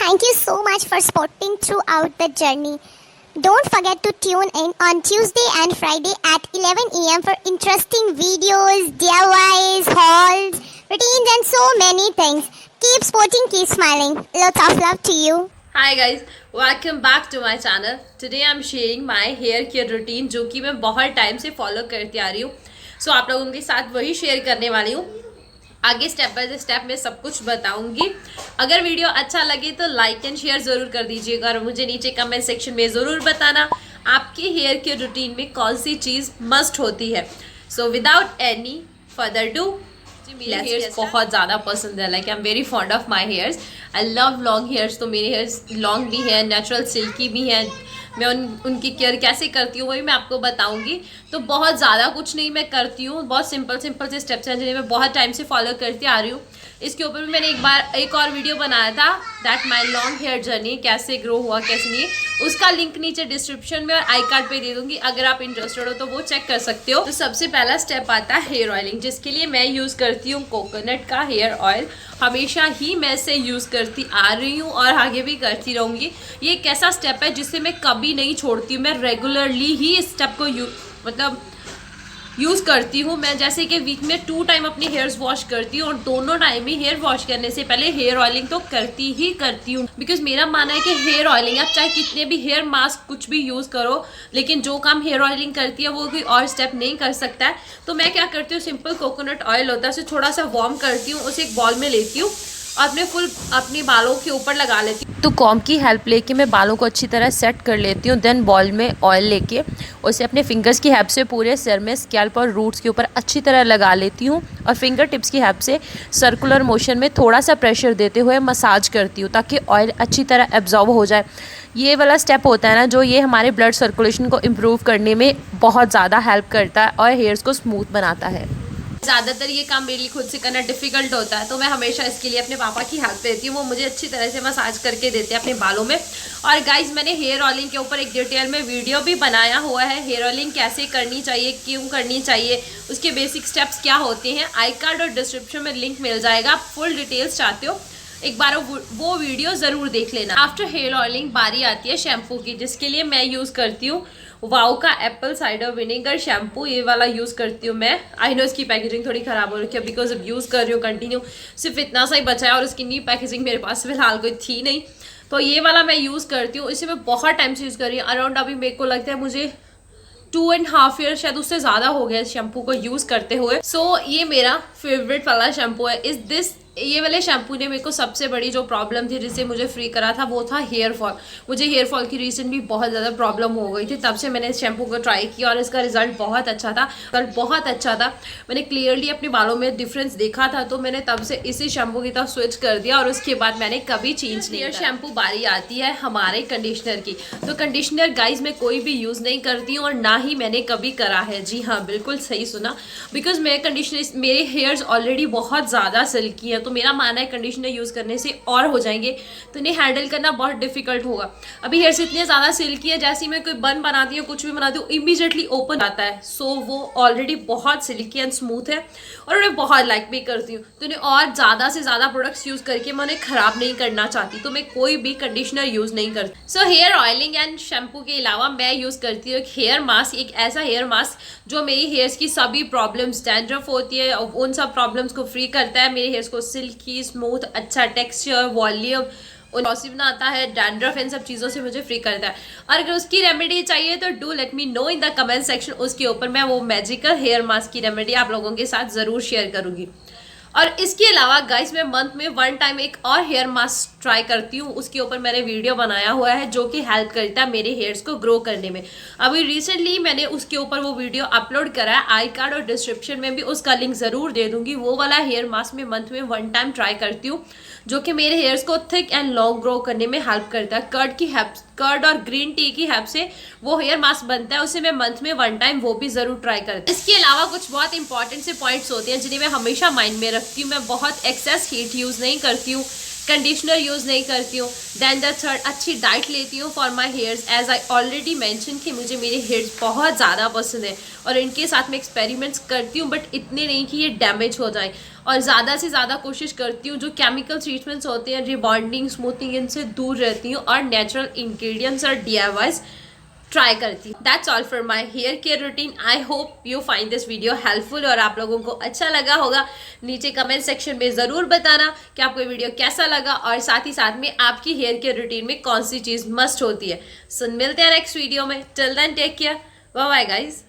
thank you so much for supporting throughout the journey. Don't forget to tune in on Tuesday and Friday at 11 a.m. for interesting videos, DIYs, hauls, routines and so many things. Keep sporting, keep smiling. Lots of love to you. Hi guys, welcome back to my channel. Today I'm sharing my hair care routine जो कि मैं बहुत time से follow करती आ रही हूँ. So आप लोगों के साथ वही शेयर करने वाली हूँ. आगे स्टेप बाय स्टेप मैं सब कुछ बताऊंगी. अगर वीडियो अच्छा लगे तो लाइक एंड शेयर ज़रूर कर दीजिएगा और मुझे नीचे कमेंट सेक्शन में ज़रूर बताना आपके हेयर केयर रूटीन में कौन सी चीज़ मस्ट होती है. So without any further do, मेरे हेयर्स बहुत ज़्यादा पसंद है. Like I am very fond of my hairs. I love long hairs. तो मेरे हेयर्स लॉन्ग भी है, नेचुरल सिल्की भी है. मैं उनकी केयर कैसे करती हूँ वही मैं आपको बताऊंगी. तो बहुत ज़्यादा कुछ नहीं मैं करती हूँ, बहुत सिंपल से स्टेप्स हैं जिन्हें मैं बहुत टाइम से फॉलो करती आ रही हूँ. इसके ऊपर भी मैंने एक और वीडियो बनाया था, that my long hair journey, कैसे ग्रो हुआ कैसे नहीं. उसका लिंक नीचे डिस्क्रिप्शन में और आई कार्ड पे दे दूंगी. अगर आप इंटरेस्टेड हो तो वो चेक कर सकते हो. तो सबसे पहला स्टेप आता है हेयर ऑयलिंग, जिसके लिए मैं यूज़ करती हूँ कोकोनट का हेयर ऑयल. हमेशा ही मैं इसे यूज़ करती आ रही हूँ और आगे भी करती रहूँगी. ये एक ऐसा स्टेप है जिसे मैं कभी नहीं छोड़ती हूँ. मैं रेगुलरली ही इस स्टेप को यूज़ करती हूँ. मैं जैसे कि वीक में 2 टाइम अपने हेयर्स वॉश करती हूँ और दोनों टाइम ही हेयर वॉश करने से पहले हेयर ऑयलिंग तो करती हूँ. बिकॉज मेरा मानना है कि हेयर ऑयलिंग, आप चाहे कितने भी हेयर मास्क कुछ भी यूज़ करो, लेकिन जो काम हेयर ऑयलिंग करती है वो कोई और स्टेप नहीं कर सकता है. तो मैं क्या करती हूँ, सिंपल कोकोनट ऑयल होता है उसे थोड़ा सा वार्म करती हूँ, उसे एक बॉल में लेती हूँ और अपने बालों के ऊपर लगा लेती हूँ. तो कॉम्ब की हेल्प लेके मैं बालों को अच्छी तरह सेट कर लेती हूँ. देन बॉल में ऑयल लेके उसे अपने फिंगर्स की हेल्प से पूरे सिर में, स्कैल्प और रूट्स के ऊपर अच्छी तरह लगा लेती हूँ और फिंगर टिप्स की हेल्प से सर्कुलर मोशन में थोड़ा सा प्रेशर देते हुए मसाज करती हूँ ताकि ऑयल अच्छी तरह एब्जॉर्ब हो जाए. ये वाला स्टेप होता है ना, जो ये हमारे ब्लड सर्कुलेशन को इम्प्रूव करने में बहुत ज़्यादा हेल्प करता है और हेयर्स को स्मूथ बनाता है. ज़्यादातर ये काम मेरे लिए खुद से करना डिफ़िकल्ट होता है, तो मैं हमेशा इसके लिए अपने पापा की हेल्प लेती हूँ. वो मुझे अच्छी तरह से मसाज करके देते हैं अपने बालों में. और गाइज, मैंने हेयर ऑयलिंग के ऊपर एक डिटेल में वीडियो भी बनाया हुआ है. हेयर ऑयलिंग कैसे करनी चाहिए, क्यों करनी चाहिए, उसके बेसिक स्टेप्स क्या होते हैं. आई कार्ड और डिस्क्रिप्शन में लिंक मिल जाएगा. आप फुल डिटेल्स चाहते हो एक बार वो वीडियो ज़रूर देख लेना. आफ्टर हेयर ऑयलिंग बारी आती है शैम्पू की, जिसके लिए मैं यूज़ करती हूँ वाओ का एप्पल साइडर विनेगर शैम्पू. ये वाला यूज़ करती हूँ मैं. आई नो इसकी पैकेजिंग थोड़ी ख़राब हो रखी है बिकॉज अब यूज़ कर रही हूँ कंटिन्यू. सिर्फ इतना सा ही बचा है और इसकी न्यू पैकेजिंग मेरे पास फिलहाल कोई थी नहीं. तो ये वाला मैं यूज़ करती हूँ. इसे मैं बहुत टाइम से यूज़ कर रही हूँ. अराउंड अभी मेरे को लगता है मुझे 2.5 ईयर शायद उससे ज़्यादा हो गया शैम्पू को यूज़ करते हुए. सो ये मेरा फेवरेट वाला शैम्पू है. ये वाले शैम्पू ने मेरे को सबसे बड़ी जो प्रॉब्लम थी जिससे मुझे फ्री करा था वो था हेयर फॉल. मुझे हेयर फॉल की रिसेंटली बहुत ज़्यादा प्रॉब्लम हो गई थी. तब से मैंने इस शैम्पू को ट्राई किया और इसका रिजल्ट बहुत अच्छा था. मैंने क्लियरली अपने बालों में डिफरेंस देखा था, तो मैंने तब से इसी शैम्पू की तरफ स्विच कर दिया और उसके बाद मैंने कभी चेंज नहीं किया. शैम्पू बारी आती है हमारे कंडीशनर की. तो कंडीशनर गाइज मैं कोई भी यूज़ नहीं करती हूँ और ना ही मैंने कभी करा है. जी हाँ, बिल्कुल सही सुना. बिकॉज मेरे हेयर्स ऑलरेडी बहुत ज़्यादा सिल्की है, तो मेरा मानना है कंडीशनर यूज़ करने से और हो जाएंगे, तो इन्हें हैंडल करना बहुत डिफिकल्ट होगा. अभी हेयर्स इतने ज़्यादा सिल्की है, जैसे मैं कोई बन बनाती हूँ, कुछ भी बनाती हूँ, इमीडिएटली ओपन आता है. सो वो ऑलरेडी बहुत सिल्की एंड स्मूथ है और उन्हें बहुत लाइक भी करती हूँ. तो उन्हें और ज़्यादा से ज़्यादा प्रोडक्ट्स यूज़ करके मैं उन्हें ख़राब नहीं करना चाहती, तो मैं कोई भी कंडीशनर यूज़ नहीं करती. So here oiling and shampoo के अलावा मैं यूज़ करती हूँ एक हेयर मास्क. एक ऐसा हेयर मास्क जो मेरी हेयर्स की सभी प्रॉब्लम्स, डैंड्रफ होती है, उन सब प्रॉब्लम्स को फ्री करता है. मेरे हेयर्स को सिल्की, स्मूथ, अच्छा टेक्सचर, वॉल्यूम, लॉसी बनाता है, डैंड्रफ, इन सब चीज़ों से मुझे फ्री करता है. और अगर उसकी रेमेडी चाहिए तो do let me know in the comment section. उसके ऊपर मैं वो मैजिकल हेयर मास्क की रेमेडी आप लोगों के साथ ज़रूर शेयर करूँगी. और इसके अलावा गाइस, मैं मंथ में 1 टाइम एक और हेयर मास्क ट्राई करती हूँ. उसके ऊपर मैंने वीडियो बनाया हुआ है जो कि हेल्प करता है मेरे हेयर्स को ग्रो करने में. अभी रिसेंटली मैंने उसके ऊपर वो वीडियो अपलोड करा है. आई कार्ड और डिस्क्रिप्शन में भी उसका लिंक ज़रूर दे दूँगी. वो वाला हेयर मास्क मैं मंथ में 1 टाइम ट्राई करती हूँ, जो कि मेरे हेयर्स को थिक एंड लॉन्ग ग्रो करने में हेल्प करता है. कर्ड और ग्रीन टी की हेल्प से वो हेयर मास्क बनता है. उसे मैं मंथ में 1 टाइम वो भी ज़रूर ट्राई करती हूँ. इसके अलावा कुछ बहुत इंपॉर्टेंट से पॉइंट्स होते हैं जिन्हें मैं हमेशा माइंड में रखती हूँ. मैं बहुत एक्सेस हीट यूज़ नहीं करती हूँ, कंडीशनर यूज़ नहीं करती हूँ. देन द थर्ड, अच्छी डाइट लेती हूँ for my hairs. As I already mention कि मुझे मेरे हेयर्स बहुत ज़्यादा पसंद है और इनके साथ मैं एक्सपेरिमेंट्स करती हूँ, बट इतने नहीं कि ये डैमेज हो जाए. और ज़्यादा से ज़्यादा कोशिश करती हूँ जो केमिकल ट्रीटमेंट्स होते हैं, रिबॉन्डिंग, स्मूथिंग, इनसे दूर रहती हूँ और नेचुरल इंग्रेडिएंट्स और DIYs ट्राई करती हूँ. That's all for my hair care routine. I hope you find this video helpful और आप लोगों को अच्छा लगा होगा. नीचे कमेंट सेक्शन में ज़रूर बताना कि आपको ये वीडियो कैसा लगा और साथ ही साथ में आपकी हेयर केयर रूटीन में कौन सी चीज़ मस्ट होती है. सो मिलते हैं नेक्स्ट वीडियो में. Till then take care. Bye bye guys.